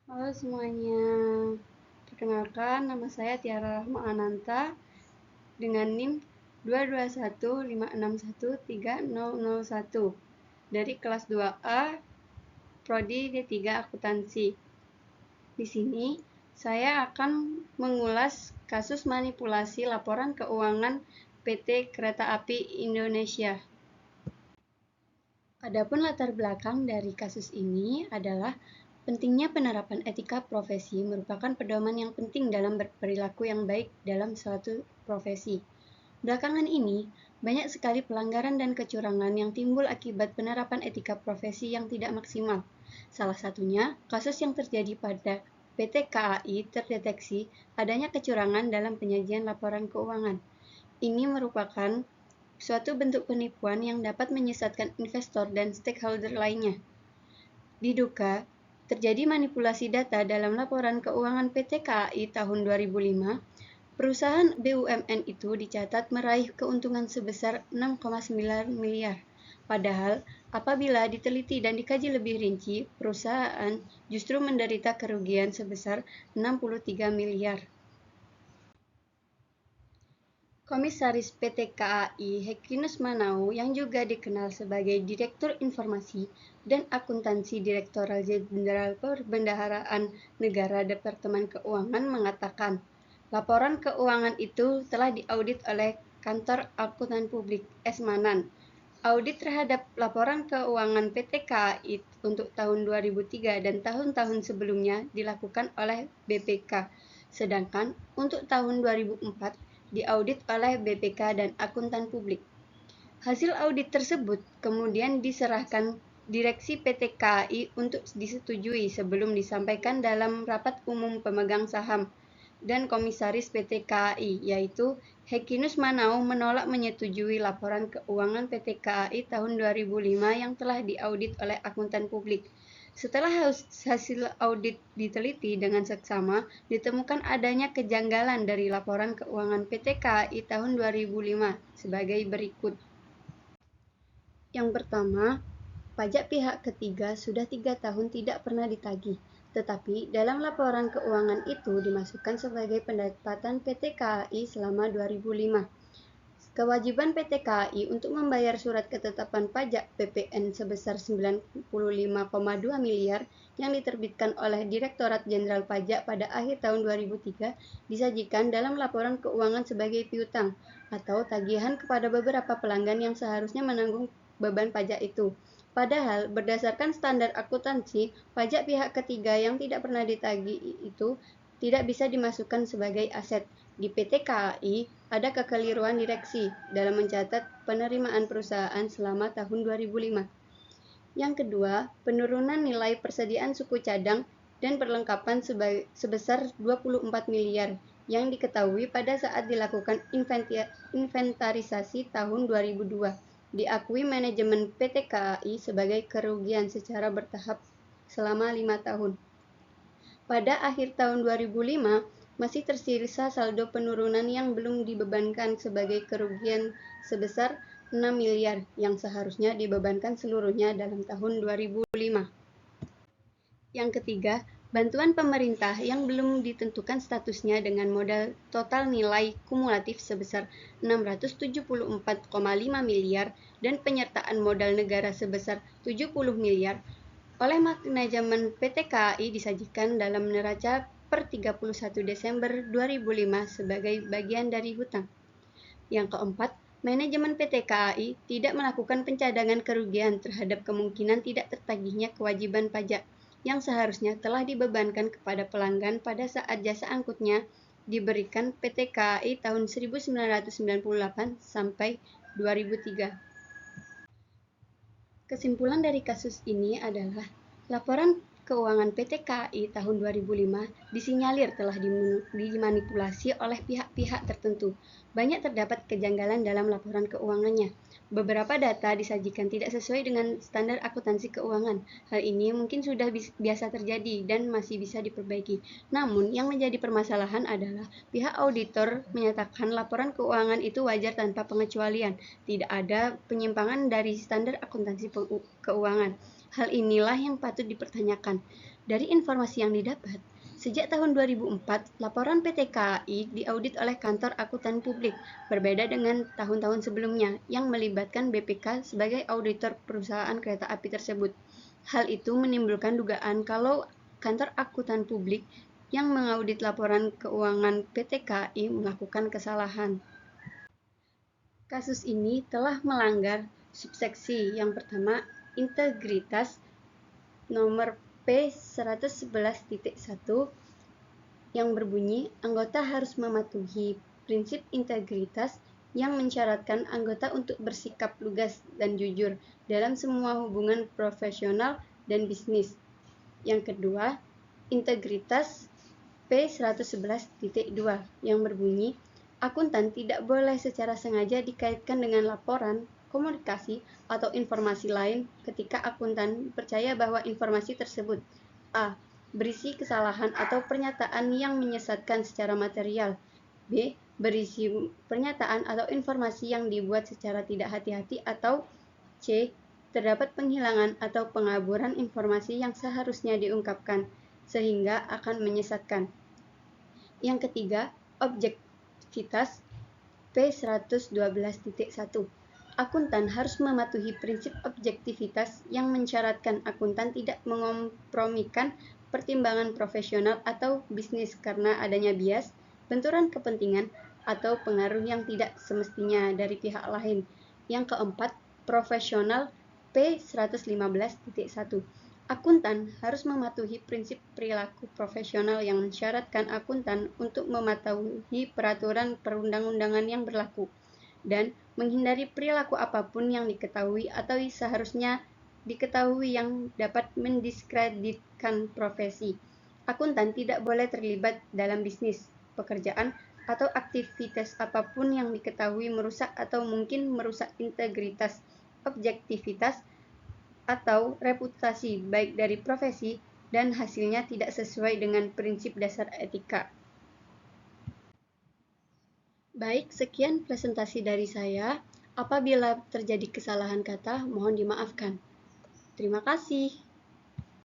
Halo semuanya, perkenalkan nama saya Tiara Rahma Ananta dengan NIM 22156130001 dari kelas 2A Prodi D3 Akuntansi. Di sini saya akan mengulas kasus manipulasi laporan keuangan PT Kereta Api Indonesia. Adapun latar belakang dari kasus ini adalah pentingnya penerapan etika profesi merupakan pedoman yang penting dalam berperilaku yang baik dalam suatu profesi. Belakangan ini, banyak sekali pelanggaran dan kecurangan yang timbul akibat penerapan etika profesi yang tidak maksimal. Salah satunya, kasus yang terjadi pada PT KAI terdeteksi adanya kecurangan dalam penyajian laporan keuangan. Ini merupakan suatu bentuk penipuan yang dapat menyesatkan investor dan stakeholder lainnya. Diduga terjadi manipulasi data dalam laporan keuangan PT KAI tahun 2005. Perusahaan BUMN itu dicatat meraih keuntungan sebesar 6,9 miliar. Padahal, apabila diteliti dan dikaji lebih rinci, perusahaan justru menderita kerugian sebesar 63 miliar. Komisaris PT KAI Hekinus Manau yang juga dikenal sebagai Direktur Informasi dan Akuntansi Direktorat Jenderal Perbendaharaan Negara Departemen Keuangan mengatakan, laporan keuangan itu telah diaudit oleh Kantor Akuntan Publik Esmanan. Audit terhadap laporan keuangan PT KAI untuk tahun 2003 dan tahun-tahun sebelumnya dilakukan oleh BPK, sedangkan untuk tahun 2004 diaudit oleh BPK dan Akuntan Publik. Hasil audit tersebut kemudian diserahkan Direksi PT KAI untuk disetujui sebelum disampaikan dalam rapat umum pemegang saham dan Komisaris PT KAI, yaitu Hekinus Manau menolak menyetujui laporan keuangan PT KAI tahun 2005 yang telah diaudit oleh Akuntan Publik. Setelah hasil audit diteliti dengan seksama, ditemukan adanya kejanggalan dari laporan keuangan PT KAI tahun 2005 sebagai berikut. Yang pertama, pajak pihak ketiga sudah 3 tahun tidak pernah ditagih, tetapi dalam laporan keuangan itu dimasukkan sebagai pendapatan PT KAI selama 2005. Kewajiban PT KAI untuk membayar surat ketetapan pajak PPN sebesar 95,2 miliar yang diterbitkan oleh Direktorat Jenderal Pajak pada akhir tahun 2003 disajikan dalam laporan keuangan sebagai piutang atau tagihan kepada beberapa pelanggan yang seharusnya menanggung beban pajak itu. Padahal berdasarkan standar akuntansi, pajak pihak ketiga yang tidak pernah ditagih itu tidak bisa dimasukkan sebagai aset. Di PT KAI ada kekeliruan direksi dalam mencatat penerimaan perusahaan selama tahun 2005. Yang kedua, penurunan nilai persediaan suku cadang dan perlengkapan sebesar 24 miliar yang diketahui pada saat dilakukan inventarisasi tahun 2002. Diakui manajemen PT KAI sebagai kerugian secara bertahap selama 5 tahun. Pada akhir tahun 2005, masih tersisa saldo penurunan yang belum dibebankan sebagai kerugian sebesar 6 miliar yang seharusnya dibebankan seluruhnya dalam tahun 2005. Yang ketiga, bantuan pemerintah yang belum ditentukan statusnya dengan modal total nilai kumulatif sebesar 674,5 miliar dan penyertaan modal negara sebesar 70 miliar oleh manajemen PT KAI disajikan dalam neraca per 31 Desember 2005 sebagai bagian dari hutang. Yang keempat, manajemen PT KAI tidak melakukan pencadangan kerugian terhadap kemungkinan tidak tertagihnya kewajiban pajak yang seharusnya telah dibebankan kepada pelanggan pada saat jasa angkutnya diberikan PT KAI tahun 1998 sampai 2003. Kesimpulan dari kasus ini adalah laporan keuangan PT KAI tahun 2005 disinyalir telah dimanipulasi oleh pihak-pihak tertentu. Banyak terdapat kejanggalan dalam laporan keuangannya. Beberapa data disajikan tidak sesuai dengan standar akuntansi keuangan. Hal ini mungkin sudah biasa terjadi dan masih bisa diperbaiki. Namun, yang menjadi permasalahan adalah pihak auditor menyatakan laporan keuangan itu wajar tanpa pengecualian. Tidak ada penyimpangan dari standar akuntansi keuangan. Hal inilah yang patut dipertanyakan. Dari informasi yang didapat, sejak tahun 2004, laporan PT KAI diaudit oleh Kantor Akuntan Publik, berbeda dengan tahun-tahun sebelumnya yang melibatkan BPK sebagai auditor perusahaan kereta api tersebut. Hal itu menimbulkan dugaan kalau Kantor Akuntan Publik yang mengaudit laporan keuangan PT KAI melakukan kesalahan. Kasus ini telah melanggar subseksi yang pertama, integritas nomor P111.1 yang berbunyi, anggota harus mematuhi prinsip integritas yang mensyaratkan anggota untuk bersikap lugas dan jujur dalam semua hubungan profesional dan bisnis. Yang kedua, integritas P111.2 yang berbunyi, akuntan tidak boleh secara sengaja dikaitkan dengan laporan, komunikasi, atau informasi lain ketika akuntan percaya bahwa informasi tersebut a. berisi kesalahan atau pernyataan yang menyesatkan secara material, b. berisi pernyataan atau informasi yang dibuat secara tidak hati-hati, atau c. terdapat penghilangan atau pengaburan informasi yang seharusnya diungkapkan, sehingga akan menyesatkan. Yang ketiga, objektivitas P112.1. Akuntan harus mematuhi prinsip objektivitas yang mensyaratkan akuntan tidak mengompromikan pertimbangan profesional atau bisnis karena adanya bias, benturan kepentingan, atau pengaruh yang tidak semestinya dari pihak lain. Yang keempat, profesional P115.1. Akuntan harus mematuhi prinsip perilaku profesional yang mensyaratkan akuntan untuk mematuhi peraturan perundang-undangan yang berlaku dan menghindari perilaku apapun yang diketahui atau seharusnya diketahui yang dapat mendiskreditkan profesi. Akuntan tidak boleh terlibat dalam bisnis, pekerjaan, atau aktivitas apapun yang diketahui merusak atau mungkin merusak integritas, objektivitas, atau reputasi baik dari profesi dan hasilnya tidak sesuai dengan prinsip dasar etika. Baik, sekian presentasi dari saya. Apabila terjadi kesalahan kata, mohon dimaafkan. Terima kasih.